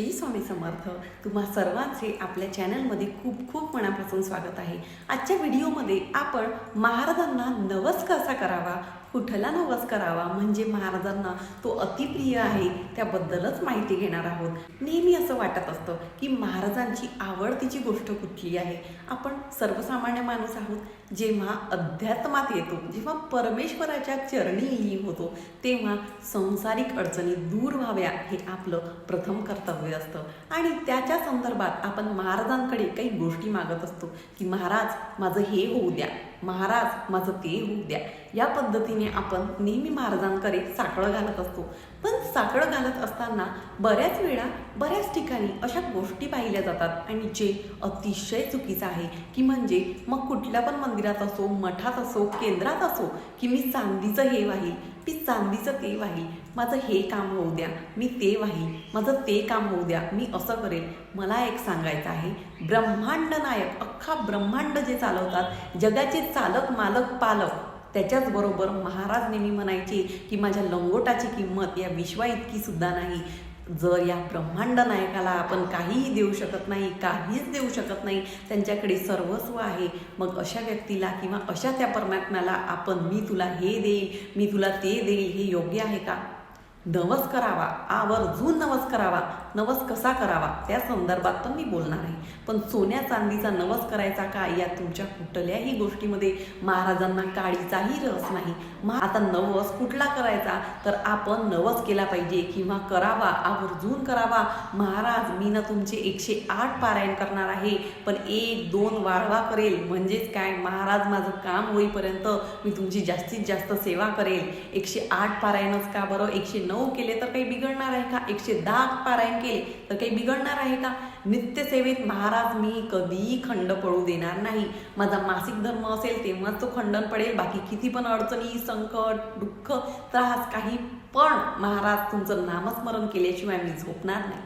श्री स्वामी समर्थ. तुम्हा सर्वांचे आपल्या चॅनलमध्ये खूप खूप मनापासून स्वागत आहे. आजच्या व्हिडिओमध्ये आपण महाराजांना नवस कसा करावा, कुठला नवस करावा, म्हणजे महाराजांना तो अतिप्रिय आहे त्याबद्दलच माहिती घेणार आहोत. नेहमी असं वाटत असतं की महाराजांची आवडतीची गोष्ट कुठली आहे. आपण सर्वसामान्य माणूस आहोत. जेव्हा अध्यात्मात येतो, जेव्हा परमेश्वराच्या चरणी लीन होतो, तेव्हा संसारिक अडचणी दूर व्हाव्या हे आपलं प्रथम कर्तव्य असतं. आणि त्याच्या संदर्भात आपण महाराजांकडे काही गोष्टी मागत असतो की महाराज माझं हे होऊ द्या, महाराज माझं ते होऊ द्या. या पद्धतीने आपण नेहमी महाराजांकडे साकडं घालत असतो. पण साकडं घालत असताना बऱ्याच वेळा बऱ्याच ठिकाणी अशा गोष्टी पाहिल्या जातात आणि जे अतिशय चुकीचं आहे की म्हणजे मग कुठल्या पण मंदिरात असो, मठात असो, केंद्रात असो की मी चांदीचं हे वाहील, मी चांदीचं ते वाहील, माझं हे काम होऊ द्या, मी ते वाहील, माझं ते काम होऊ द्या, मी असं करेल. मला एक सांगायचं आहे, ब्रह्मांड नायक, अख्खा ब्रह्मांड जे चालवतात, जगाचे चालक मालक पालक, त्याच्याचबरोबर महाराज नेहमी म्हणायचे की माझ्या लंगोटाची किंमत या विश्वा इतकी सुद्धा नाही. जर या ब्रह्मांड नायकाला आपण काहीही देऊ शकत नाही, काहीच देऊ शकत नाही, त्यांच्याकडे सर्वस्व आहे, मग अशा व्यक्तीला किंवा अशा त्या परमात्म्याला आपण मी तुला हे देईल, मी तुला ते देईल, हे योग्य आहे का? नवस करावा, आवर्जून नवस करावा. नवस कसा करावा त्या संदर्भात पण मी बोलणार आहे. पण सोन्या चांदीचा नवस करायचा का, या तुमच्या कुठल्याही गोष्टीमध्ये महाराजांना काळीचाही रस नाही. आता नवस कुठला करायचा, तर आपण नवस केला पाहिजे किंवा करावा, आवर्जून करावा. महाराज मी ना तुमचे 108 पारायण करणार आहे, पण 1-2 वाढवा करेल. म्हणजेच काय, महाराज माझं काम होईपर्यंत मी तुमची जास्तीत जास्त सेवा करेल. 108 पारायणच का बरं, 109 केले तर काही बिघडणार आहे का? 110 पारायण केले तर काही बिघडणार आहे का? नित्यसेवेत महाराज मी कधीही खंड पडू देणार नाही. माझा मासिक धर्म असेल तेव्हाच तो खंडन पडेल. बाकी किती पण अडचणी, संकट, दुःख, त्रास काही पण महाराज तुमचं नामस्मरण केल्याशिवाय मी झोपणार नाही.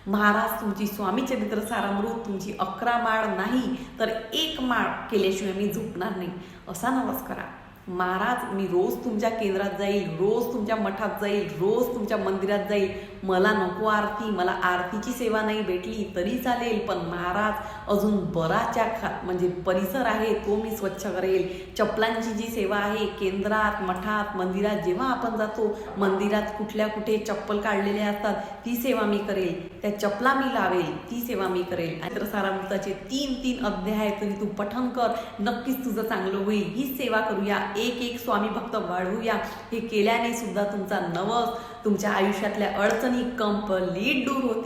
महाराज तुमची स्वामी चरित्र सारामृत तुमची 11 माळ नाही तर 1 माळ केल्याशिवाय मी झोपणार नाही, असा नवस करा. महाराज मी रोज तुमच्या केंद्रात जाईल, रोज तुमच्या मठात जाईल, रोज तुमच्या मंदिरात जाईल. मला नको आरती, मला आरतीची सेवा नाही भेटली तरी चालेल, पण महाराज अजून बराचशा म्हणजे परिसर आहे तो मी स्वच्छ करेल. चप्पलांची जी सेवा आहे केंद्रात, मठात, मंदिरात, जेव्हा आपण जातो मंदिरात कुठे चप्पल काढलेले असतात ती सेवा मी करेल. त्या चप्पला मी लावेल, ती सेवा मी करेल. आणि सारामृताचे 3 अध्याय तरी तू पठण कर, नक्कीच तुझं चांगलं होईल. ही सेवा करूया, एक स्वामी भक्त वाढवूया. हे केल्याने सुद्धा तुमचा नवस, तुमच्या आयुष्यातल्या अडचणी कंप्लीट दूर होतील.